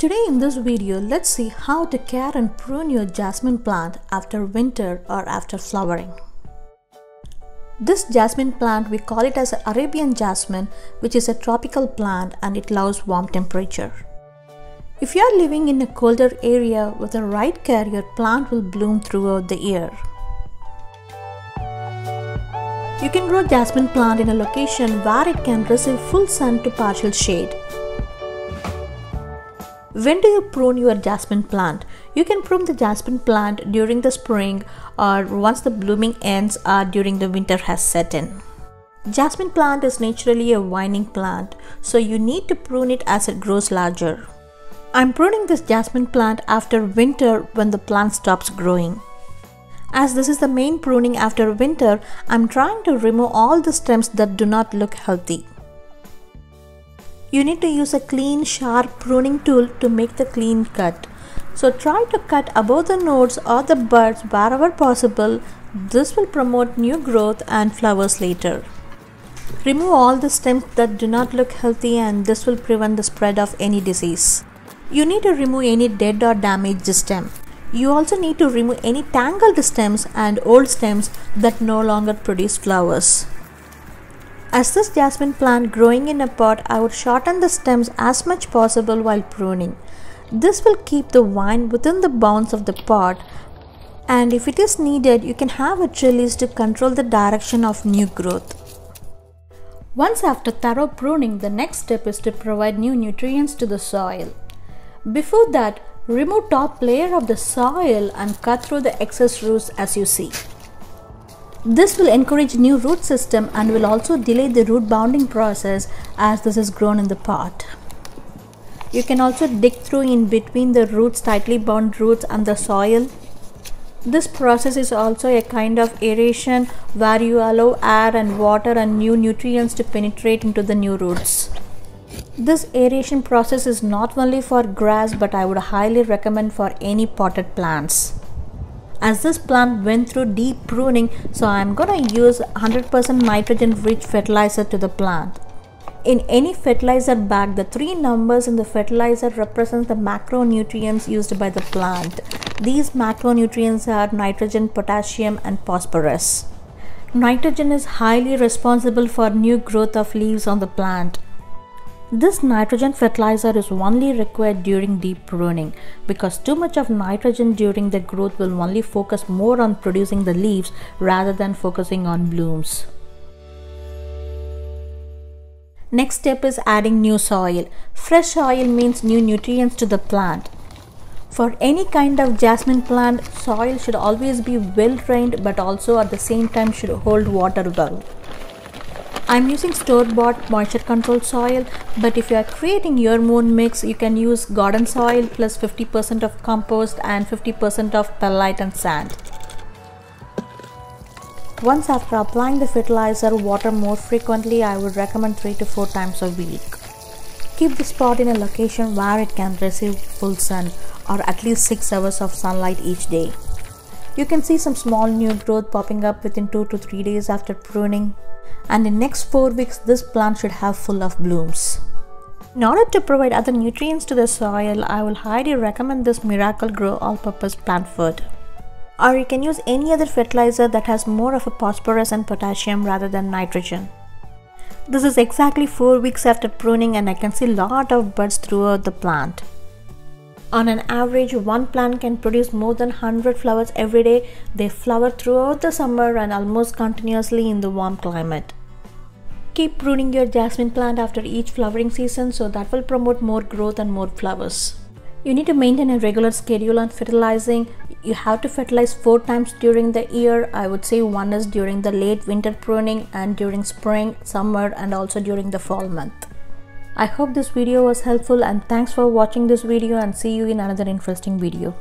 Today in this video, let's see how to care and prune your jasmine plant after winter or after flowering. This jasmine plant, we call it as Arabian jasmine, which is a tropical plant and it loves warm temperature. If you are living in a colder area, with the right care, your plant will bloom throughout the year. You can grow jasmine plant in a location where it can receive full sun to partial shade. When do you prune your jasmine plant? You can prune the jasmine plant during the spring or once the blooming ends or during the winter has set in. Jasmine plant is naturally a vining plant, so you need to prune it as it grows larger. I'm pruning this jasmine plant after winter when the plant stops growing. As this is the main pruning after winter, I'm trying to remove all the stems that do not look healthy. You need to use a clean, sharp pruning tool to make the clean cut. So try to cut above the nodes or the buds wherever possible. This will promote new growth and flowers later. Remove all the stems that do not look healthy, and this will prevent the spread of any disease. You need to remove any dead or damaged stem. You also need to remove any tangled stems and old stems that no longer produce flowers. As this jasmine plant growing in a pot, I would shorten the stems as much possible while pruning. This will keep the vine within the bounds of the pot, and if it is needed, you can have a trellis to control the direction of new growth. Once after thorough pruning, the next step is to provide new nutrients to the soil. Before that, remove top layer of the soil and cut through the excess roots as you see. This will encourage new root system and will also delay the root bounding process as this is grown in the pot. You can also dig through in between the roots, tightly bound roots and the soil. This process is also a kind of aeration where you allow air and water and new nutrients to penetrate into the new roots. This aeration process is not only for grass, but I would highly recommend for any potted plants. As this plant went through deep pruning, so I am going to use 100% nitrogen rich fertilizer to the plant. In any fertilizer bag, the 3 numbers in the fertilizer represent the macronutrients used by the plant. These macronutrients are nitrogen, potassium and phosphorus. Nitrogen is highly responsible for new growth of leaves on the plant. This nitrogen fertilizer is only required during deep pruning because too much of nitrogen during the growth will only focus more on producing the leaves rather than focusing on blooms. Next step is adding new soil. Fresh soil means new nutrients to the plant. For any kind of jasmine plant, soil should always be well drained but also at the same time should hold water well. I'm using store-bought moisture control soil, but if you are creating your own mix, you can use garden soil plus 50% of compost and 50% of perlite and sand. Once after applying the fertilizer, water more frequently. I would recommend 3 to 4 times a week. Keep this pot in a location where it can receive full sun or at least 6 hours of sunlight each day. You can see some small new growth popping up within 2 to 3 days after pruning. And in next 4 weeks, this plant should have full of blooms. In order to provide other nutrients to the soil, I will highly recommend this Miracle Grow all-purpose plant food. Or you can use any other fertilizer that has more of a phosphorus and potassium rather than nitrogen. This is exactly 4 weeks after pruning and I can see a lot of buds throughout the plant. On an average, one plant can produce more than 100 flowers every day. They flower throughout the summer and almost continuously in the warm climate. Keep pruning your jasmine plant after each flowering season, so that will promote more growth and more flowers. You need to maintain a regular schedule on fertilizing. You have to fertilize 4 times during the year. I would say one is during the late winter pruning and during spring, summer and also during the fall month. I hope this video was helpful and thanks for watching this video, and see you in another interesting video.